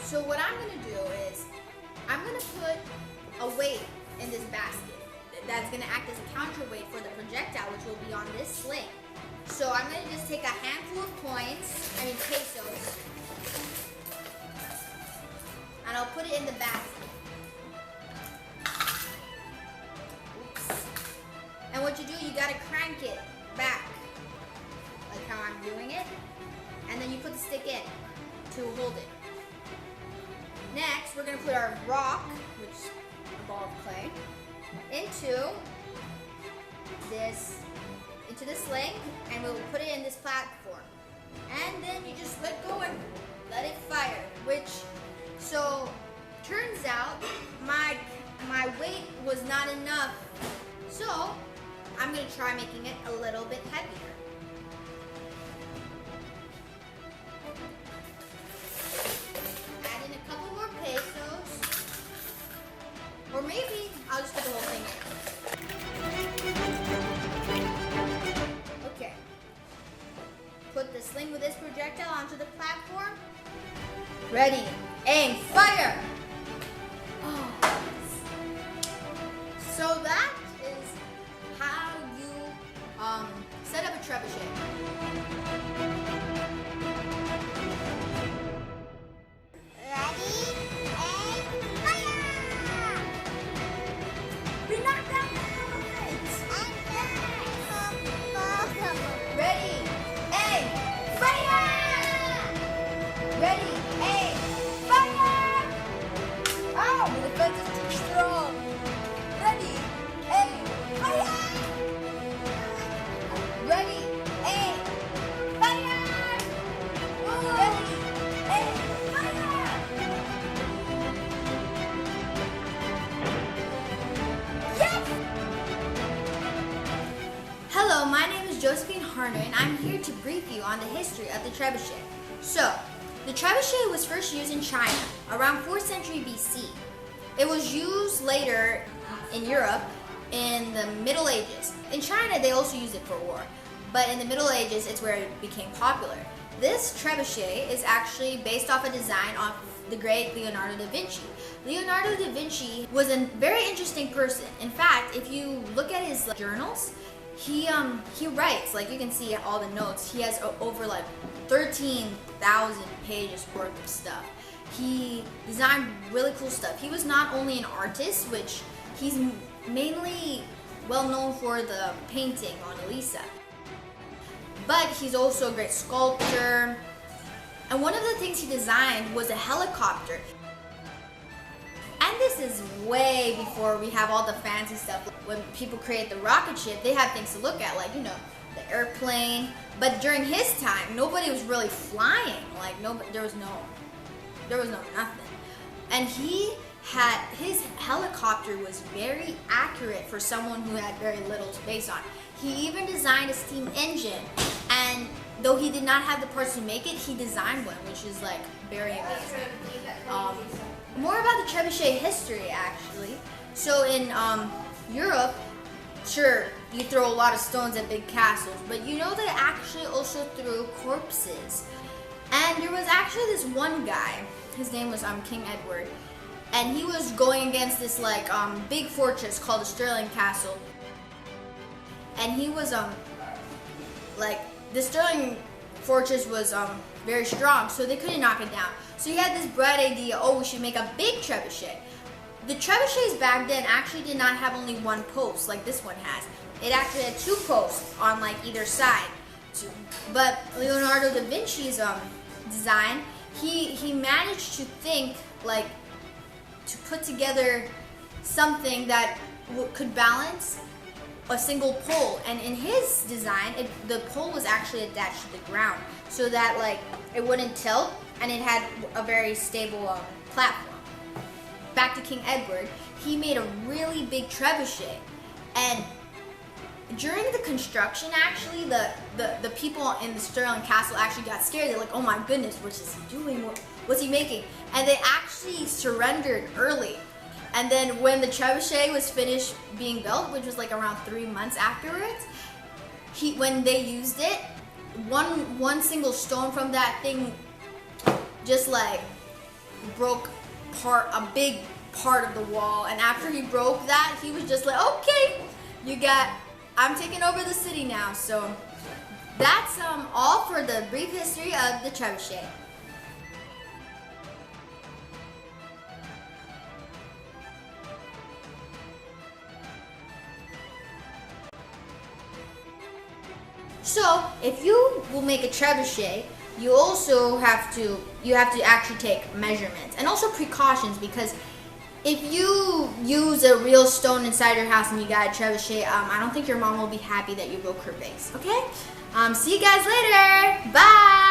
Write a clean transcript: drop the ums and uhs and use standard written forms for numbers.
So what I'm gonna do is, I'm gonna put a weight in this basket that's gonna act as a counterweight for the projectile, which will be on this sling. So I'm gonna just take a handful of pesos, and I'll put it in the basket. Oops. And what you do, you gotta crank it back, like how I'm doing it, and then you put the stick in to hold it. Next, we're gonna put our rock, which is a ball of clay, into the sling, and we'll put it in this platform. And then you just let go and let it fire, so turns out my weight was not enough. So I'm gonna try making it a little bit heavier. Add in a couple more pesos. Or maybe I'll just put the whole thing in. Okay. Put the sling with this projectile onto the platform. Ready, aim, fire! Oh. So that is how you set up a trebuchet. Hello, my name is Josephine Harner, and I'm here to brief you on the history of the trebuchet. So, the trebuchet was first used in China around 4th century BC. It was used later in Europe in the Middle Ages. In China, they also used it for war, but in the Middle Ages, it's where it became popular. This trebuchet is actually based off a design of the great Leonardo da Vinci. Leonardo da Vinci was a very interesting person. In fact, if you look at his journals, he writes, like you can see all the notes. He has over like 13,000 pages worth of stuff. He designed really cool stuff. He was not only an artist, which he's mainly well known for the painting Mona Lisa, but he's also a great sculptor. And one of the things he designed was a helicopter. And this is way before we have all the fancy stuff. When people create the rocket ship, they have things to look at, like, the airplane. But during his time, nobody was really flying. Like, there was no nothing. And his helicopter was very accurate for someone who had very little space on. He even designed a steam engine, and though he did not have the parts to make it, he designed one, which is like very amazing. More about the trebuchet history, actually. So in Europe, sure, you throw a lot of stones at big castles, but they actually also threw corpses. And there was actually this one guy, his name was King Edward, and he was going against this big fortress called the Stirling Castle. And he was the Stirling fortress was very strong, so they couldn't knock it down. So he had this bright idea, we should make a big trebuchet. The trebuchets back then actually did not have only one post like this one has. It actually had two posts on either side. But Leonardo da Vinci's design, he managed to think to put together something that could balance a single pole, and in his design, the pole was actually attached to the ground so that it wouldn't tilt, and it had a very stable platform. Back to King Edward, he made a really big trebuchet, and during the construction, actually, the people in the Stirling Castle actually got scared. They're like, oh my goodness, what is he doing? What's he making? And they actually surrendered early. And then when the trebuchet was finished being built, which was around 3 months afterwards, when they used it, one single stone from that thing just broke a big part of the wall, and after he broke that, he was just like, okay, I'm taking over the city now. So that's all for the brief history of the trebuchet. So if you will make a trebuchet, you also have to actually take measurements and also precautions, because if you use a real stone inside your house and you got a trebuchet, I don't think your mom will be happy that you broke her vase. Okay? See you guys later. Bye.